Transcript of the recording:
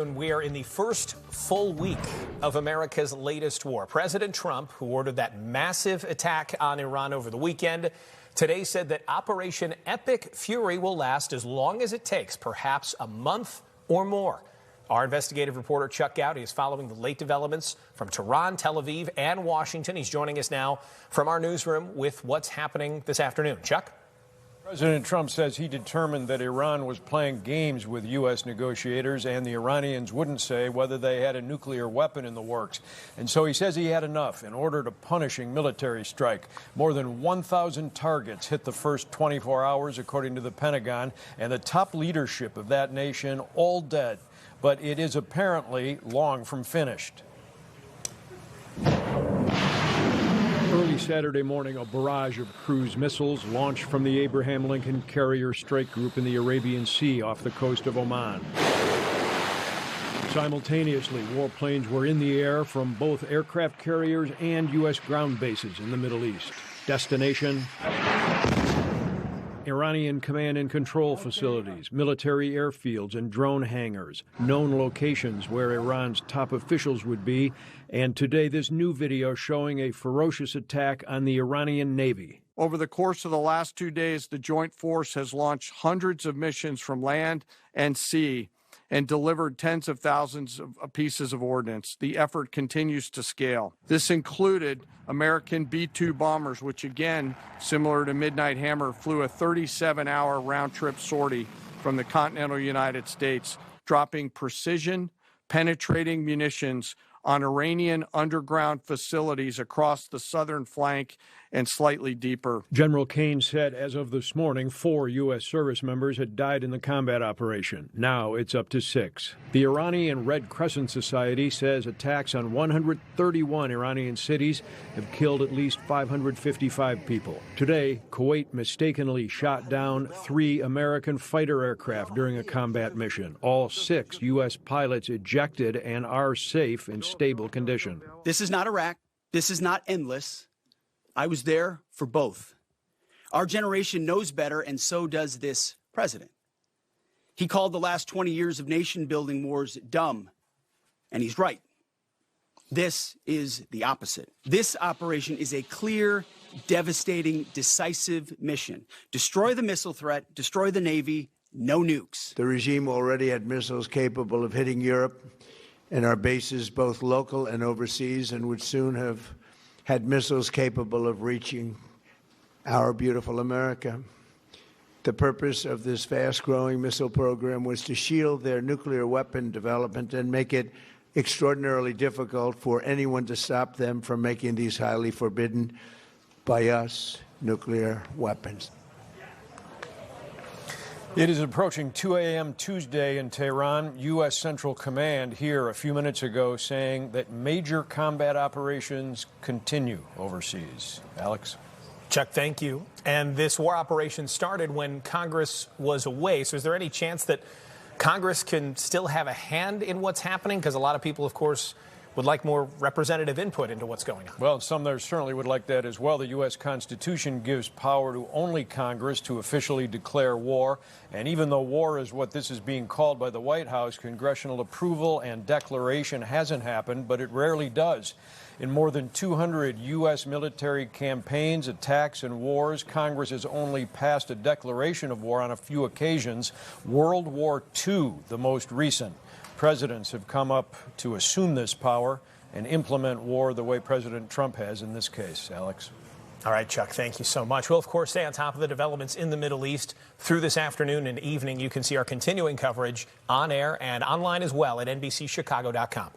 We are in the first full week of America's latest war. President Trump, who ordered that massive attack on Iran over the weekend, today said that Operation Epic Fury will last as long as it takes, perhaps a month or more. Our investigative reporter Chuck Goudie is following the late developments from Tehran, Tel Aviv, and Washington. He's joining us now from our newsroom with what's happening this afternoon. Chuck? President Trump says he determined that Iran was playing games with U.S. negotiators and the Iranians wouldn't say whether they had a nuclear weapon in the works. And so he says he had enough in order to punishing military strike. More than 1,000 targets hit the first 24 hours, according to the Pentagon, and the top leadership of that nation all dead. But it is apparently long from finished. Early Saturday morning, a barrage of cruise missiles launched from the Abraham Lincoln Carrier Strike Group in the Arabian Sea off the coast of Oman. Simultaneously, warplanes were in the air from both aircraft carriers and U.S. ground bases in the Middle East. Destination: Iranian command and control facilities, military airfields, and drone hangars, known locations where Iran's top officials would be, and today this new video showing a ferocious attack on the Iranian Navy. Over the course of the last 2 days, the Joint Force has launched hundreds of missions from land and sea and delivered tens of thousands of pieces of ordnance. The effort continues to scale. This included American B-2 bombers, which again, similar to Midnight Hammer, flew a 37-hour round-trip sortie from the continental United States, dropping precision, penetrating munitions on Iranian underground facilities across the southern flank and slightly deeper. General Kane said as of this morning, 4 U.S. service members had died in the combat operation. Now it's up to 6. The Iranian Red Crescent Society says attacks on 131 Iranian cities have killed at least 555 people. Today, Kuwait mistakenly shot down 3 American fighter aircraft during a combat mission. All 6 U.S. pilots ejected and are safe in stable condition. This is not Iraq. This is not endless. I was there for both. Our generation knows better, and so does this president. He called the last 20 years of nation-building wars dumb, and he's right. This is the opposite. This operation is a clear, devastating, decisive mission. Destroy the missile threat, destroy the Navy, no nukes. The regime already had missiles capable of hitting Europe and our bases, both local and overseas, and would soon have had missiles capable of reaching our beautiful America. The purpose of this fast-growing missile program was to shield their nuclear weapon development and make it extraordinarily difficult for anyone to stop them from making these highly forbidden by us nuclear weapons. It is approaching 2 a.m. Tuesday in Tehran. U.S. Central Command here a few minutes ago saying that major combat operations continue overseas. Alex? Chuck, thank you. And this war operation started when Congress was away. So is there any chance that Congress can still have a hand in what's happening? Because a lot of people, of course, would like more representative input into what's going on. Well, some there certainly would like that as well. The U.S. Constitution gives power to only Congress to officially declare war. And even though war is what this is being called by the White House, congressional approval and declaration hasn't happened, but it rarely does. In more than 200 U.S. military campaigns, attacks, and wars, Congress has only passed a declaration of war on a few occasions. World War II, the most recent. Presidents have come up to assume this power and implement war the way President Trump has in this case. Alex? All right, Chuck, thank you so much. We'll, of course, stay on top of the developments in the Middle East through this afternoon and evening. You can see our continuing coverage on air and online as well at NBCChicago.com.